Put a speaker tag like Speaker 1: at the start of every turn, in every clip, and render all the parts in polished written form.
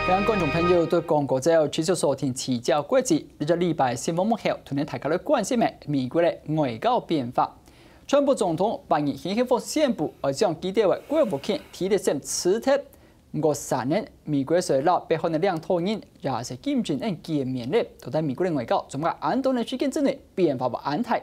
Speaker 1: 各位觀眾朋友對廣告之後，持續收聽遲教國際。呢個禮拜新聞幕後，同你大家來關心嘅美國嘅外交變化。川普總統8日輕輕宣布，將基地為國務卿提的sem辭退。53年，美國隨老北韓嘅兩頭人，也是金正恩見面咧，都在美國嘅外交，總共安多年時間之內變化不安泰。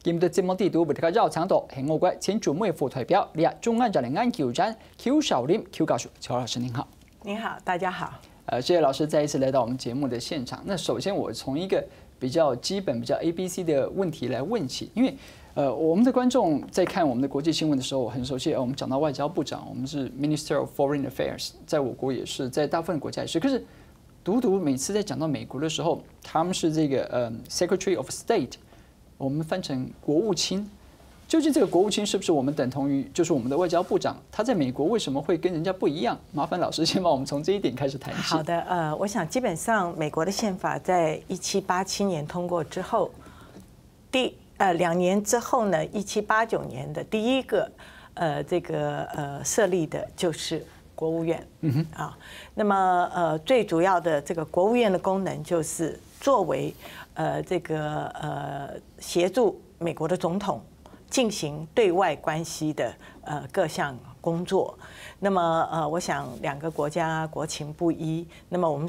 Speaker 1: 今日節目地圖為大家繞長度，係我國前駐美副代表、利亞中安站的研究員邱小林邱教授，邱老師您好。
Speaker 2: 您好，大家好。
Speaker 1: 謝謝老師再一次來到我們節目的現場。那首先我從一個比較基本、比較 ABC 的問題來問起，因為我們的觀眾在看我們的國際新聞的時候很熟悉。我們講到外交部長，我們是 Minister of Foreign Affairs， 在我國也是，在大部分國家也是。可是獨每次在講到美國的時候，他們是這個Secretary of State， 我們翻成國務卿。究竟這個國務卿是不是我們等同於就是我們的外交部長？他在美國為什麼會跟人家不一樣？麻煩老師先幫我們從這一點開始談起。
Speaker 2: 好的，我想基本上美國的憲法在1787年通過之後，2年之後呢，1789年的第一個設立的就是國務院。啊，那麼最主要的這個國務院的功能就是作為協助美國的總統進行對外關係的各項工作。那麼我想兩個國家國情不一，那麼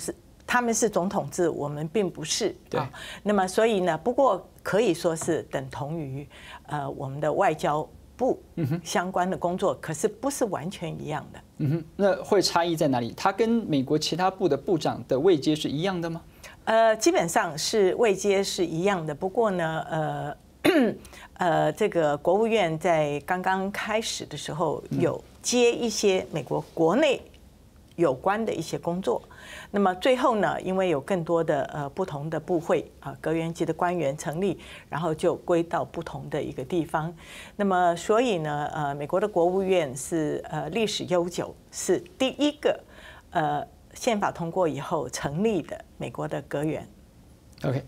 Speaker 2: 他們是總統制，我們並不是。對。那麼所以呢，不過可以說是等同於我們的外交部相關的工作，可是不是完全一樣的。
Speaker 1: 那會差異在哪裡？它跟美國其他部的部長的位階是一樣的嗎？
Speaker 2: 基本上是位階是一樣的，不過呢，這個國務院在剛剛開始的時候有接一些美國國內有關的一些工作，那麼最後呢，因為有更多的不同的部會閣員級的官員成立，然後就歸到不同的一個地方。那麼所以呢，美國的國務院是歷史悠久，是第一個憲法通過以後成立的美國的閣員。
Speaker 1: OK。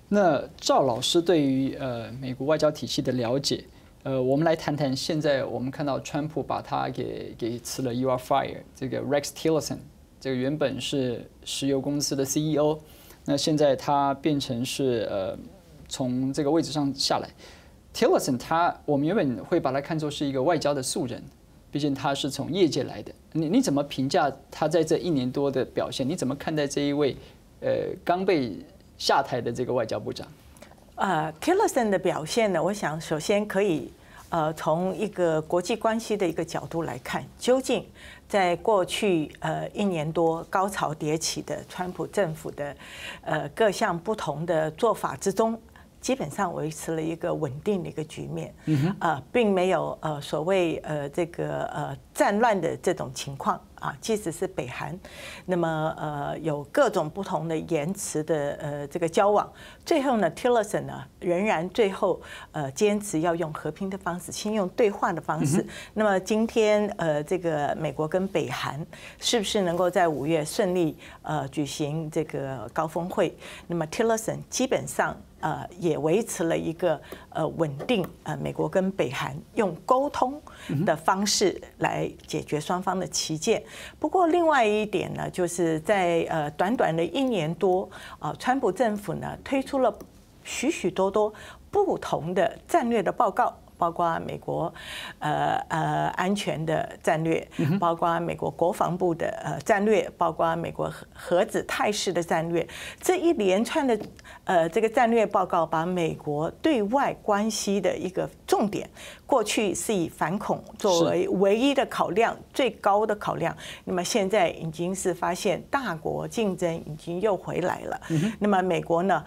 Speaker 1: 那趙老師對於美國外交體系的了解，我們來談談。現在我們看到川普把他給辭了 ，You are fired。這個 Rex Tillerson， 這個原本是石油公司的 CEO， 那現在他變成是從這個位置上下來。Tillerson 我們原本會把他看作是一個外交的素人，畢竟他是從業界來的。你怎麼評價他在這1年多的表現？你怎麼看待這一位剛被下台的這個外交部長
Speaker 2: ，Tillerson 的表現呢？我想首先可以從一個國際關係的一個角度來看，究竟在過去1年多高潮迭起的川普政府的各項不同的做法之中，基本上維持了一個穩定的一個局面，並沒有所謂這個戰亂的這種情況啊。即使是北韓，那麼有各種不同的言辭的這個交往，最後呢 ，Tillerson 呢仍然最後堅持要用和平的方式，先用對話的方式。那麼今天這個美國跟北韓是不是能夠在5月順利舉行這個高峰會？那麼 Tillerson 基本上也維持了一個穩定，美國跟北韓用溝通的方式來解決雙方的歧見。不過另外一點呢，就是在短短的1年多，川普政府呢推出了許許多多不同的戰略的報告。包括美國安全的戰略，包括美國國防部的戰略，包括美國核子態勢的戰略，這一連串的這個戰略報告，把美國對外關係的一個重點，過去是以反恐作為唯一的考量，最高的考量。那麼現在已經是發現大國競爭已經又回來了。那麼美國呢，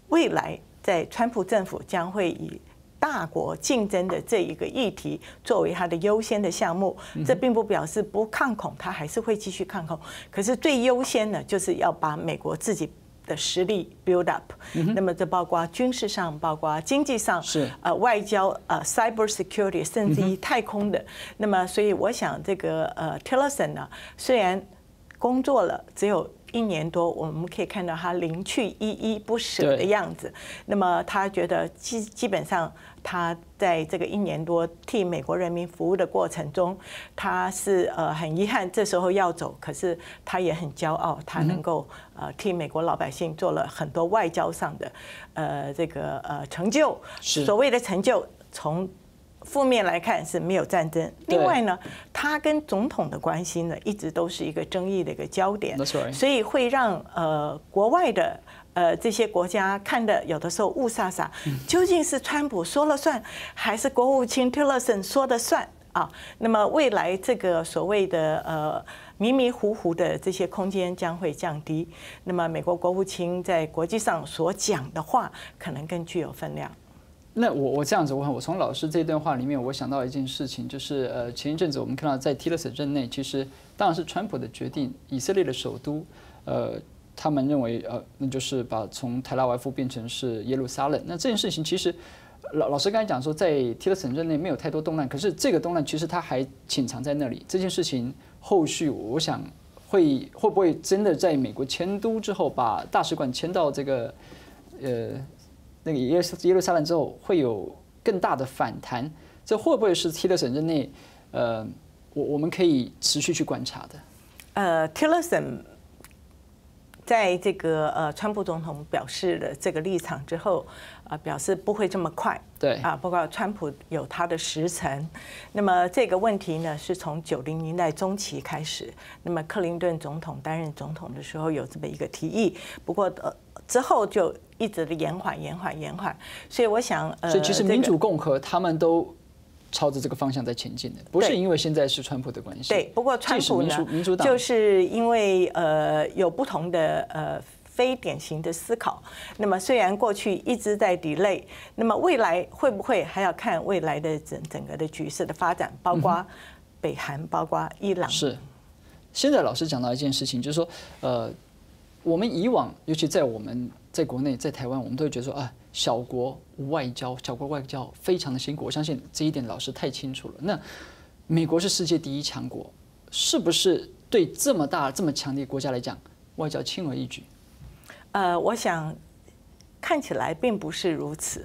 Speaker 2: 未來在川普政府將會以大國競爭的這一個議題作為它的優先的項目，這並不表示不抗恐，它還是會繼續抗恐。可是最優先的，就是要把美國自己的實力 build up。那麼這包括軍事上，包括經濟上，外交cyber security， 甚至於太空的。那麼所以我想，這個Tillerson呢，雖然工作了只有1年多，我们可以看到他临去依依不舍的样子。那么他觉得基本上他在这个1年多替美国人民服务的过程中，他是很遗憾这时候要走，可是他也很骄傲，他能够替美国老百姓做了很多外交上的这个成就。所谓的成就，从负面来看是没有战争。另外呢，他跟总统的关系呢，一直都是一个争议的一个焦点，所以会让国外的这些国家看的有的时候雾煞煞，究竟是川普说了算，还是国务卿 Tillerson 说的算啊？那么未来这个所谓的迷迷糊糊的这些空间将会降低，那么美国国务卿在国际上所讲的话，可能更具有分量。
Speaker 1: 那我这样子问，我从老师这段话里面，我想到一件事情，就是前一阵子我们看到在 Tillerson 任内，其实当然是川普的决定，以色列的首都，他们认为那就是把从特拉维夫变成是耶路撒冷。那这件事情其实老师刚才讲说，在 Tillerson 任内没有太多动乱，可是这个动乱其实它还潜藏在那里。这件事情后续我想会不会真的在美国迁都之后，把大使馆迁到这个那个耶路撒冷之后，会有更大的反弹？这会不会是 Tillerson 任内我们可以持续去观察的
Speaker 2: ？Tillerson 在这个川普总统表示了这个立场之后，表示不会这么快。
Speaker 1: 对
Speaker 2: 啊，包括川普有他的时程。那么这个问题呢，是从90年代中期开始。那么克林顿总统担任总统的时候有这么一个提议，不过之后就一直的延缓。所以我想，
Speaker 1: 所以其实民主共和他们都朝着这个方向在前进的，不是因为现在是川普的关系。
Speaker 2: 对，不过川普呢，
Speaker 1: 民主党
Speaker 2: 就是因为有不同的非典型的思考。那么虽然过去一直在 delay， 那么未来会不会还要看未来的整个的局势的发展，包括北韩，包括伊朗。
Speaker 1: 是。现在老师讲到一件事情，就是说，我们以往，尤其在我们在国内，在台湾，我们都会觉得说啊，小国外交非常的辛苦。我相信这一点老师太清楚了。那美国是世界第1强国，是不是对这么大这么强的国家来讲，外交轻而易举？
Speaker 2: 我想看起来并不是如此，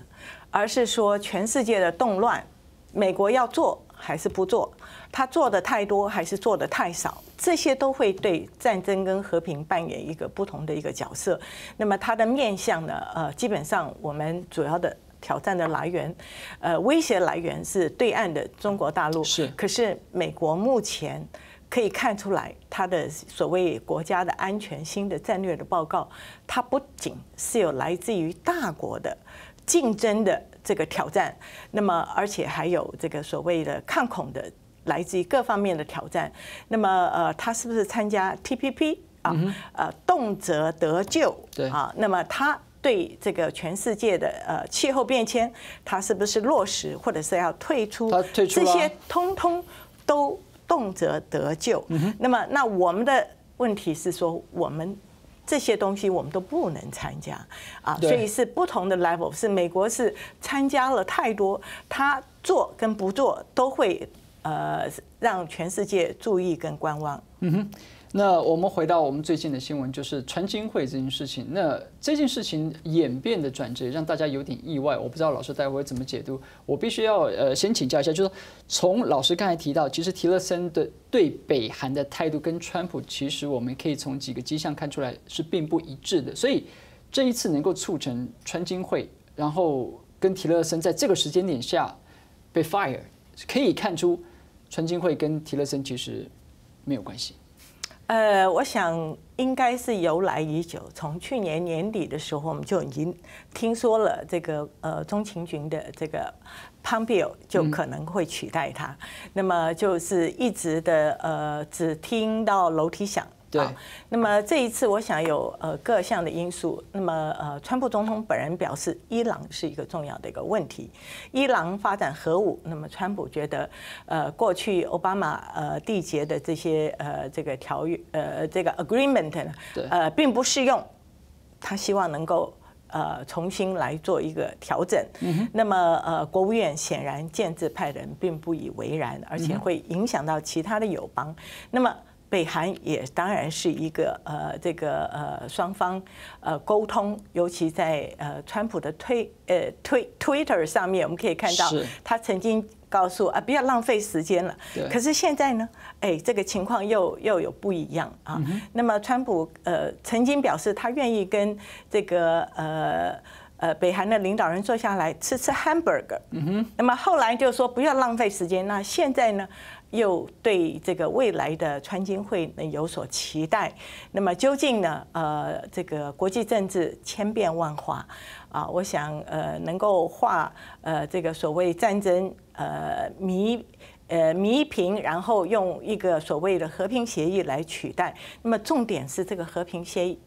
Speaker 2: 而是说全世界的动乱，美国要做还是不做？他做的太多还是做的太少？这些都会对战争跟和平扮演一个不同的一个角色。那么它的面向呢？基本上我们主要的挑战的来源，威胁来源是对岸的中国大陆。
Speaker 1: 是。
Speaker 2: 可是美国目前可以看出来，它的所谓国家的安全新的战略的报告，它不仅是有来自于大国的竞争的这个挑战，那么而且还有这个所谓的抗恐的。来自于各方面的挑战，那么他是不是参加 TPP 啊？动辄得咎，
Speaker 1: 对
Speaker 2: 啊，那么他对这个全世界的气候变迁，他是不是落实，或者是要退出？这些通通都动辄得咎。那么，那我们的问题是说，我们这些东西我们都不能参加啊，所以是不同的 level。是美国是参加了太多，他做跟不做都会。让全世界注意跟观望。
Speaker 1: 那我们回到我们最近的新闻，就是川金会这件事情。那这件事情演变的转折让大家有点意外，我不知道老师待会会怎么解读。我必须要先请教一下，就是从老师刚才提到，其实提勒森的对北韩的态度跟川普，其实我们可以从几个迹象看出来是并不一致的。所以这一次能够促成川金会，然后跟提勒森在这个时间点下被 fire， 可以看出。川金会跟提勒森其实没有关系。
Speaker 2: 我想应该是由来已久。从去年年底的时候，我们就已经听说了这个中情局的这个 Pompeo 就可能会取代他。那么就是一直的只听到楼梯响。
Speaker 1: 对，
Speaker 2: 那么这一次我想有各项的因素。那么川普总统本人表示，伊朗是一个重要的一个问题。伊朗发展核武，那么川普觉得过去奥巴马缔结的这些这个条约这个 agreement 并不适用，他希望能够重新来做一个调整。那么国务院显然建制派人并不以为然，而且会影响到其他的友邦。那么北韩也当然是一个双方沟通，尤其在川普的Twitter 上面，我们可以看到他曾经告诉不要浪费时间了。可是现在呢，这个情况又有不一样啊。那么川普曾经表示他愿意跟这个北韩的领导人坐下来吃 hamburger。那么后来就说不要浪费时间。那现在呢，又对这个未来的川金会有所期待。那么究竟呢？这个国际政治千变万化啊，我想能够化这个所谓战争弥平，然后用一个所谓的和平协议来取代。那么重点是这个和平协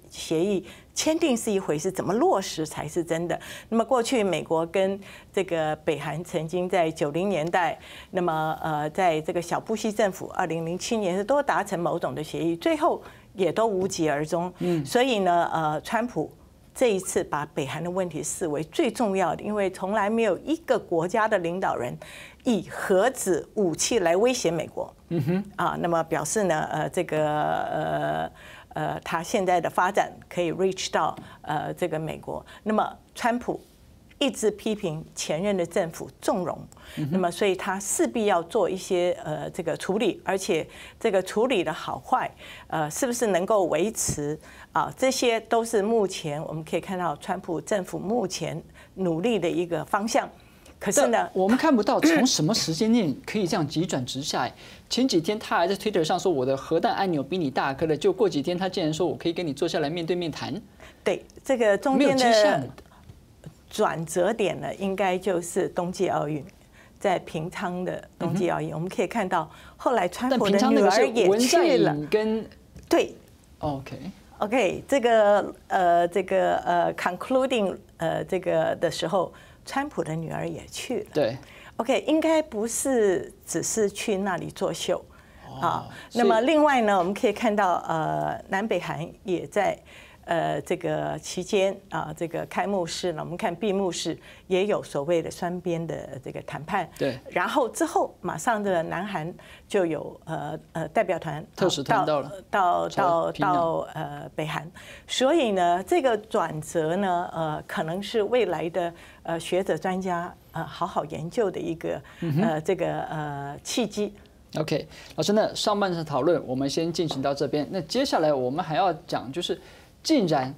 Speaker 2: 议签订是一回事，怎么落实才是真的。那么过去美国跟这个北韩曾经在90年代，那么在这个小布希政府2007年都达成某种的协议，最后也都无疾而终。所以呢，川普这一次把北韩的问题视为最重要的，因为从来没有一个国家的领导人以核子武器来威胁美国。那么表示呢，他现在的发展可以 reach 到这个美国。那么川普一直批评前任的政府纵容，那么所以他势必要做一些这个处理，而且这个处理的好坏，是不是能够维持啊？这些都是目前我们可以看到川普政府目前努力的一个方向。可是呢，
Speaker 1: 我们看不到从什么时间点可以这样急转直下。前几天他还在 Twitter 上说我的核弹按钮比你大颗了，就过几天他竟然说我可以跟你坐下来面对面谈。
Speaker 2: 对，这个中间的转折点呢，应该就是冬季奥运，在平昌的冬季奥运，我们可以看到后来川普的女儿也去了。对 ，OK， 这个concluding 这个的时候，川普的女儿也去了。
Speaker 1: 对
Speaker 2: ，OK， 应该不是只是去那里作秀啊。那么另外呢，我们可以看到南北韩也在这个期间啊，这个开幕式呢，我们看闭幕式也有所谓的双边的这个谈判。
Speaker 1: 对。
Speaker 2: 然后之后马上的南韩就有代表团
Speaker 1: 特使团
Speaker 2: 到北韩，所以呢，这个转折呢，可能是未来的学者专家好好研究的一个这个契机。
Speaker 1: OK， 老师，那上半场讨论我们先进行到这边，那接下来我们还要讲就是。竟然，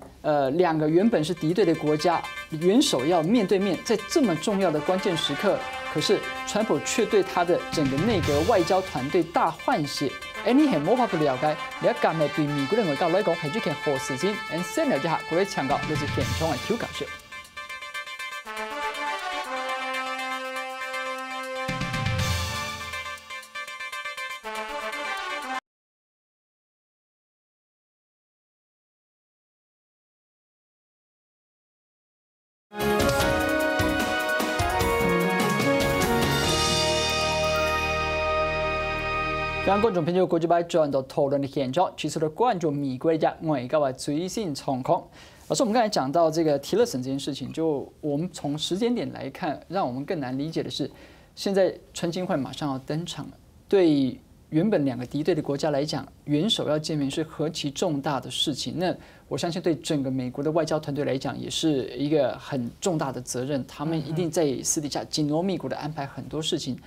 Speaker 1: 两个原本是敌对的国家元首要面对面，在这么重要的关键时刻，可是川普却对他的整个内阁外交团队大换血。你係冇法去了解，你一今日對美國嘅外交來講係一件好事情。先了解下各位參考，就是現場嘅調教學。非常觀眾朋友，過去擺進到討論的現場，其實都關注美國的外交的最新狀況。老師，我們剛才講到這個提勒森這件事情，就我們從時間點來看，讓我們更難理解的是，現在川金會馬上要登場了。對原本兩個敵對的國家來講，元首要見面是何其重大的事情。那我相信對整個美國的外交團隊來講，也是一個很重大的責任。他們一定在私底下緊鑼密鼓的安排很多事情。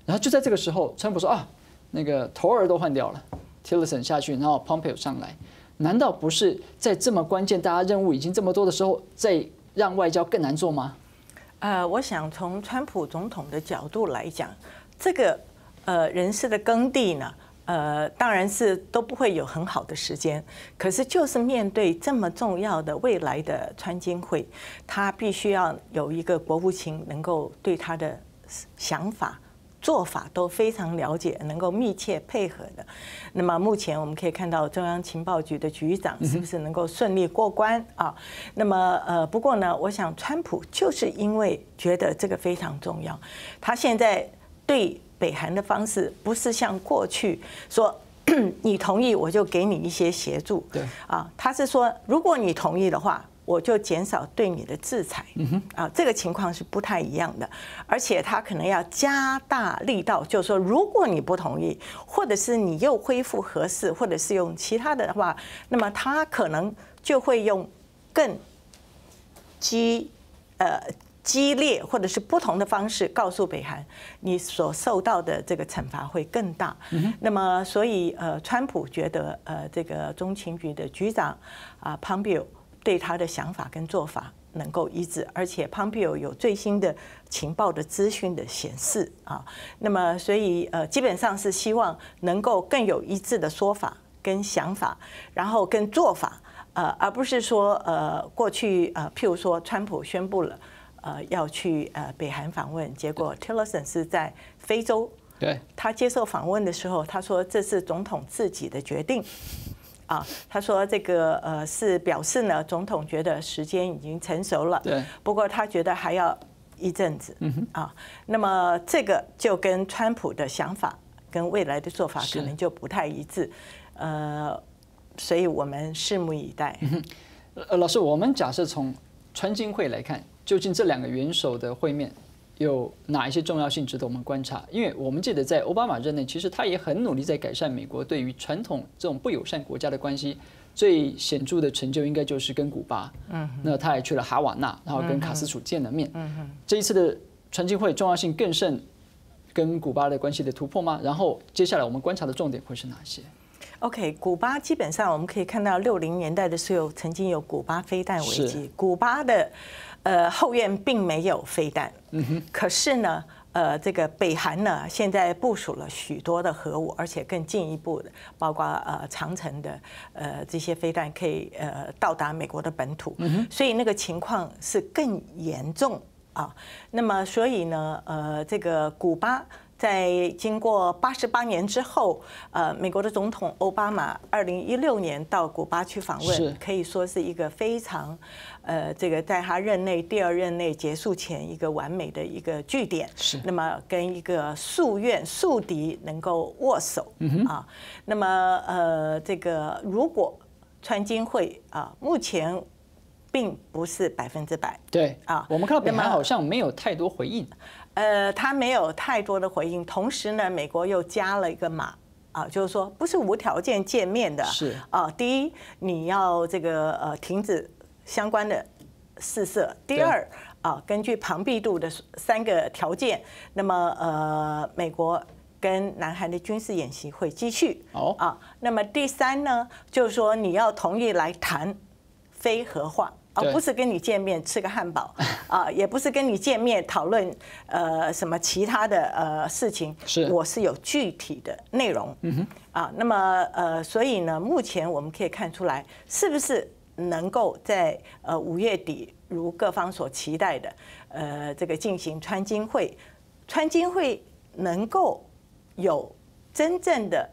Speaker 1: 然後就在這個時候，川普說啊。那個頭兒都換掉了 ，Tillerson 下去，然後 Pompeo 上來，難道不是在這麼關鍵、大家任務已經這麼多的時候，再讓外交更難做嗎？
Speaker 2: 我想從川普總統的角度來講，這個人事的更替呢，當然是都不會有很好的時間，可是就是面對這麼重要的未來的川金會，他必須要有一個國務卿能夠對他的想法。做法都非常了解，能夠密切配合的。那麼目前我們可以看到中央情報局的局長是不是能夠順利過關啊？那麼不過呢，我想川普就是因為覺得這個非常重要，他現在對北韓的方式不是像過去說你同意我就給你一些協助，對啊，他是說如果你同意的話。我就减少对你的制裁。这个情况是不太一样的，而且他可能要加大力道，就是说，如果你不同意，或者是你又恢复核试，或者是用其他的话，那么他可能就会用更激烈或者是不同的方式告诉北韩，你所受到的这个惩罚会更大。那么，所以川普觉得这个中情局的局长Pompeo 对他的想法跟做法能够一致，而且 Pompeo 有最新的情报的资讯的显示那么所以基本上是希望能够更有一致的说法跟想法，然后跟做法，而不是说过去譬如说川普宣布了。要去北韩访问，结果 Tillerson 是在非洲。
Speaker 1: 对，
Speaker 2: 他接受访问的时候，他说这是总统自己的决定。他说这个是表示呢，总统觉得时间已经成熟了。
Speaker 1: 对，
Speaker 2: 不过他觉得还要一阵子。那么这个就跟川普的想法跟未来的做法可能就不太一致。所以我们拭目以待。
Speaker 1: 老师，我们假设从川金会来看。究竟这2个元首的会面有哪一些重要性值得我们观察？因为我们记得在奥巴马任内，其实他也很努力在改善美国对于传统这种不友善国家的关系。最显著的成就应该就是跟古巴，那他也去了哈瓦那，然后跟卡斯楚见了面。这一次的川金会重要性更胜跟古巴的关系的突破吗？然后接下来我们观察的重点会是哪些
Speaker 2: ？OK， 古巴基本上我们可以看到，60年代的时候曾经有古巴飞弹危机，古巴的后院并没有飞弹，可是呢，这个北韩呢现在部署了许多的核武，而且更进一步的，包括长程的这些飞弹可以到达美国的本土，所以那个情况是更严重那么所以呢，这个古巴。在经过88年之后，美国的总统奥巴马2016年到古巴去访问，可以说是一个非常，这个在他任内第2任内结束前一个完美的一个据点。
Speaker 1: 是。
Speaker 2: 那么跟一个宿敌能够握手那么这个如果川金会目前并不是100%。
Speaker 1: 对我们看到北韩好像没有太多回应。
Speaker 2: 他没有太多的回应，同时呢，美国又加了一个码就是说不是无条件见面的。
Speaker 1: 是
Speaker 2: 第一，你要这个停止相关的试射；第二，根据庞毕度的3个条件，那么美国跟南韩的军事演习会继续。那么第3呢，就是说你要同意来谈非核化。不是跟你见面吃个汉堡也不是跟你见面讨论什么其他的事情，我是有具体的内容那么所以呢，目前我们可以看出来，是不是能够在5月底如各方所期待的这个进行川金会，川金会能够有真正的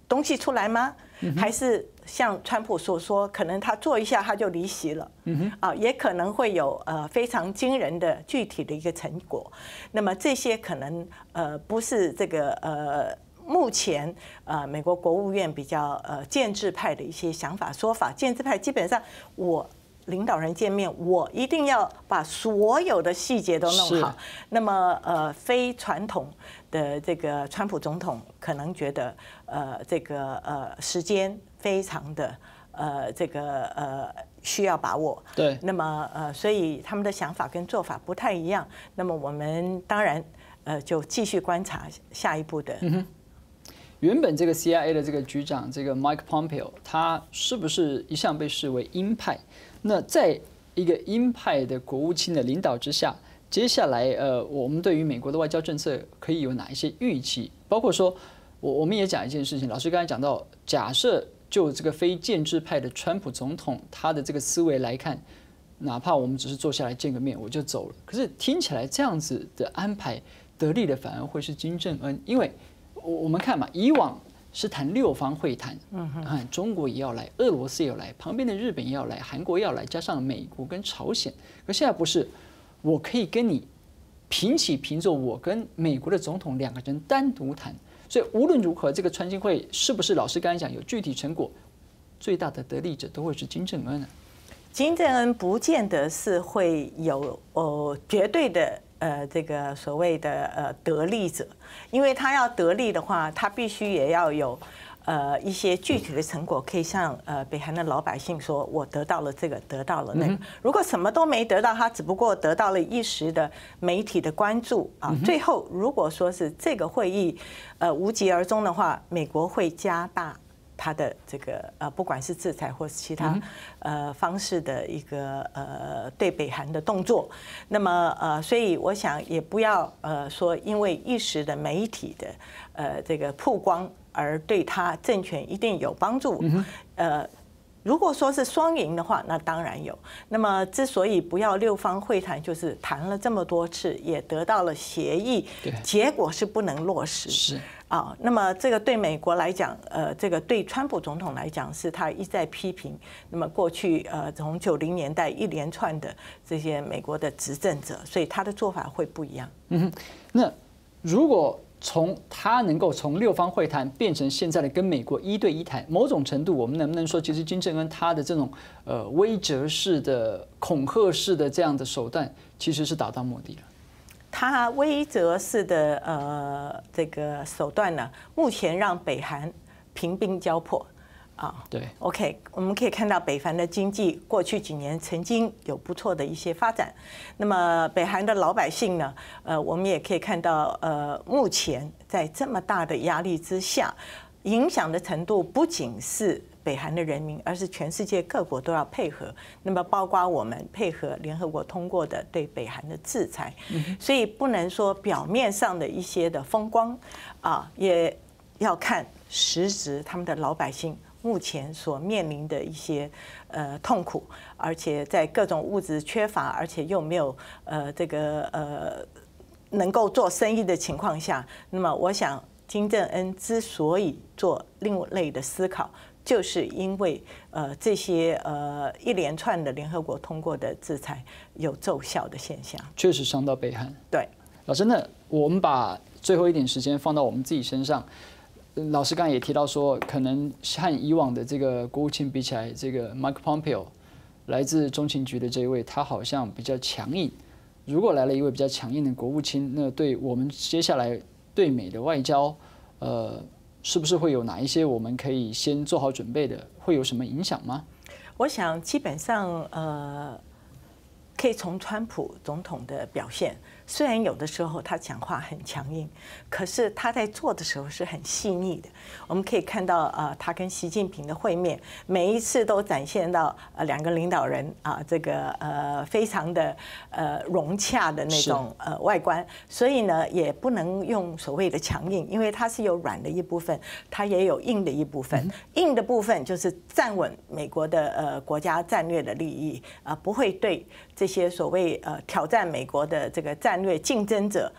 Speaker 2: 东西出来吗？还是像川普所说，可能他做一下他就离席了，也可能会有非常惊人的具体的一个成果。那么这些可能不是这个目前美国国务院比较建制派的一些想法说法。建制派基本上我领导人见面，我一定要把所有的细节都弄好。那么非传统的这个川普总统可能觉得这个时间非常的这个需要把握。
Speaker 1: 对。
Speaker 2: 那么所以他们的想法跟做法不太一样。那么我们当然就继续观察下一步的。
Speaker 1: 原本这个 CIA 的这个局长这个 Mike Pompeo， 他是不是一向被视为鹰派？那在一个鹰派的国务卿的领导之下，接下来我们对于美国的外交政策可以有哪一些预期？包括说，我们也讲一件事情，老师刚才讲到，假设就这个非建制派的川普总统他的这个思维来看，哪怕我们只是坐下来见个面我就走了，可是听起来这样子的安排得利的反而会是金正恩，因为我们看嘛，以往是谈6方会谈，中国也要来，俄罗斯也要来，旁边的日本也要来，韩国也要来，加上美国跟朝鲜。可现在不是，我可以跟你平起平坐，我跟美国的总统2个人单独谈。所以无论如何，这个川金会是不是老师刚才讲有具体成果，最大的得利者都会是金正恩啊。
Speaker 2: 金正恩不见得是会有绝对的这个所谓的得利者，因为他要得利的话，他必须也要有一些具体的成果，可以向北韩的老百姓说，我得到了这个，得到了那个。如果什么都没得到，他只不过得到了一时的媒体的关注啊，最后如果说是这个会议无疾而终的话，美国会加大他的这个不管是制裁或是其他方式的一个对北韩的动作。那么所以我想也不要说因为一时的媒体的这个曝光而对他政权一定有帮助。如果说是双赢的话，那当然有。那么之所以不要六方会谈，就是谈了这么多次，也得到了协议，结果是不能落实。
Speaker 1: 是
Speaker 2: 啊，那么这个对美国来讲，这个对川普总统来讲，是他一再批评。那么过去从90年代一连串的这些美国的执政者，所以他的做法会不一样。
Speaker 1: 那如果他能够从六方会谈变成现在的跟美国1对1谈，某种程度，我们能不能说，其实金正恩他的这种威慑式的、恐吓式的这样的手段，其实是达到目的了？
Speaker 2: 他威慑式的这个手段呢，目前让北韩平兵交迫。
Speaker 1: 对
Speaker 2: ，OK， 我们可以看到北韩的经济过去几年曾经有不错的一些发展。那么北韩的老百姓呢，我们也可以看到，目前在这么大的压力之下，影响的程度不仅是北韩的人民，而是全世界各国都要配合。那么包括我们配合联合国通过的对北韩的制裁，所以不能说表面上的一些的风光也要看实质他们的老百姓目前所面临的一些痛苦，而且在各种物质缺乏，而且又没有这个能够做生意的情况下，那么我想金正恩之所以做另类的思考，就是因为这些一连串的联合国通过的制裁有奏效的现象，
Speaker 1: 确实伤到北韩。
Speaker 2: 对，
Speaker 1: 老师，那我们把最后一点时间放到我们自己身上。老师刚才也提到说，可能和以往的这个国务卿比起来，这个 Mike Pompeo 来自中情局的这一位，他好像比较强硬。如果来了一位比较强硬的国务卿，那对我们接下来对美的外交，是不是会有哪一些我们可以先做好准备的？会有什么影响吗？
Speaker 2: 我想基本上可以从川普总统的表现。虽然有的时候他讲话很强硬，可是他在做的时候是很细腻的。我们可以看到他跟习近平的会面，每一次都展现到两个领导人这个非常的融洽的那种外观。所以呢，也不能用所谓的强硬，因为它是有软的一部分，它也有硬的一部分。硬的部分就是站稳美国的国家战略的利益不会对这些所谓挑战美国的这个战略竞争者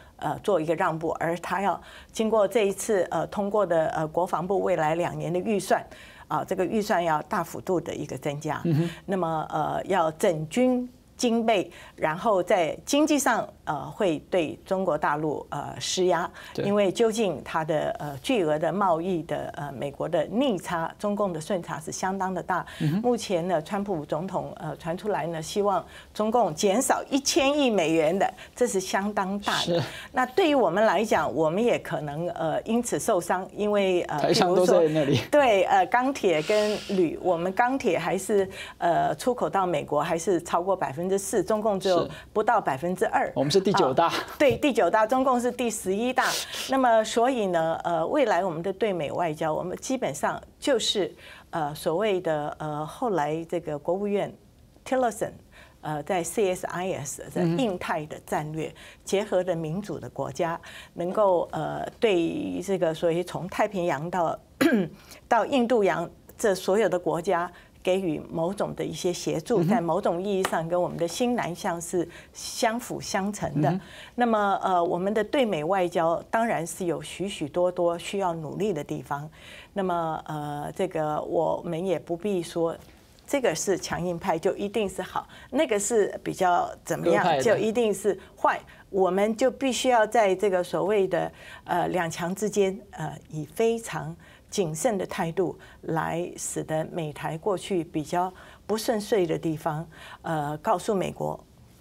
Speaker 2: 做一个让步，而他要经过这一次通过的国防部未来2年的预算这个预算要大幅度的一个增加，那么要整军经备，然后在经济上会对中国大陆施压，因为究竟它的巨额的贸易的美国的逆差，中共的顺差是相当的大。目前呢，川普总统传出来呢，希望中共减少1000亿美元的，这是相当大的。那对于我们来讲，我们也可能因此受伤，因为
Speaker 1: 台商都在那里。
Speaker 2: 对，钢铁跟铝，我们钢铁还是出口到美国还是超过4%，中共只有不到2%。
Speaker 1: 我们是第9大，
Speaker 2: 对，第9大，中共是第11大。那么，所以呢，未来我们的对美外交，我们基本上就是所谓的后来这个国务院 Tillerson 在 CSIS 在印太的战略结合的民主的国家，能够对这个所以从太平洋到印度洋这所有的国家给予某种的一些协助，在某种意义上跟我们的新南向是相辅相成的。那么我们的对美外交当然是有许许多多需要努力的地方。那么这个我们也不必说这个是强硬派就一定是好，那个是比较怎么样就一定是坏。我们就必须要在这个所谓的两强之间以非常谨慎的态度来使得美台过去比较不顺遂的地方，告诉美国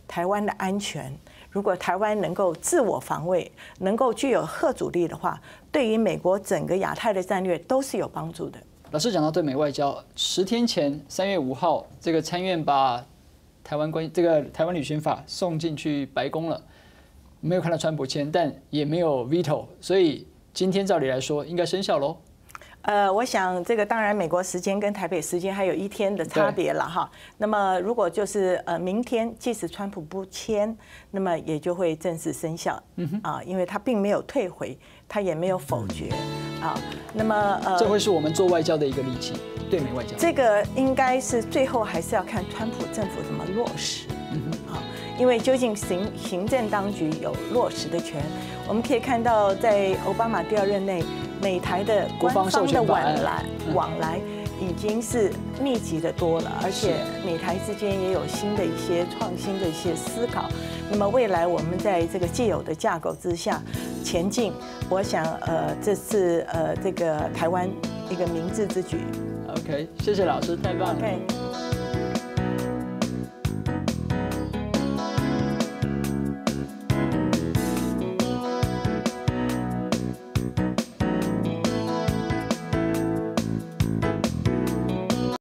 Speaker 2: 台湾的安全。如果台湾能够自我防卫，能够具有嚇阻力的话，对于美国整个亚太的战略都是有帮助的。
Speaker 1: 老师讲到对美外交，10天前3月5号，这个参院把台湾旅行法送进去白宫了，没有看到川普签，但也没有 veto， 所以今天照理来说应该生效喽。
Speaker 2: 我想这个当然美国时间跟台北时间还有1天的差别了哈。那么如果就是明天，即使川普不签，那么也就会正式生效啊，因为他并没有退回，他也没有否决啊。那么
Speaker 1: 这会是我们做外交的一个利器，对美外交。
Speaker 2: 这个应该是最后还是要看川普政府怎么落实啊，因为究竟行政当局有落实的权。我们可以看到，在奥巴马第2任内，美台的官方的往来已经是密集的多了，而且美台之间也有新的一些创新的一些思考。那么未来我们在这个既有的架构之下前进，我想这是这个台湾一个明智之举。
Speaker 1: OK， 谢谢老师，太棒了。
Speaker 2: OK。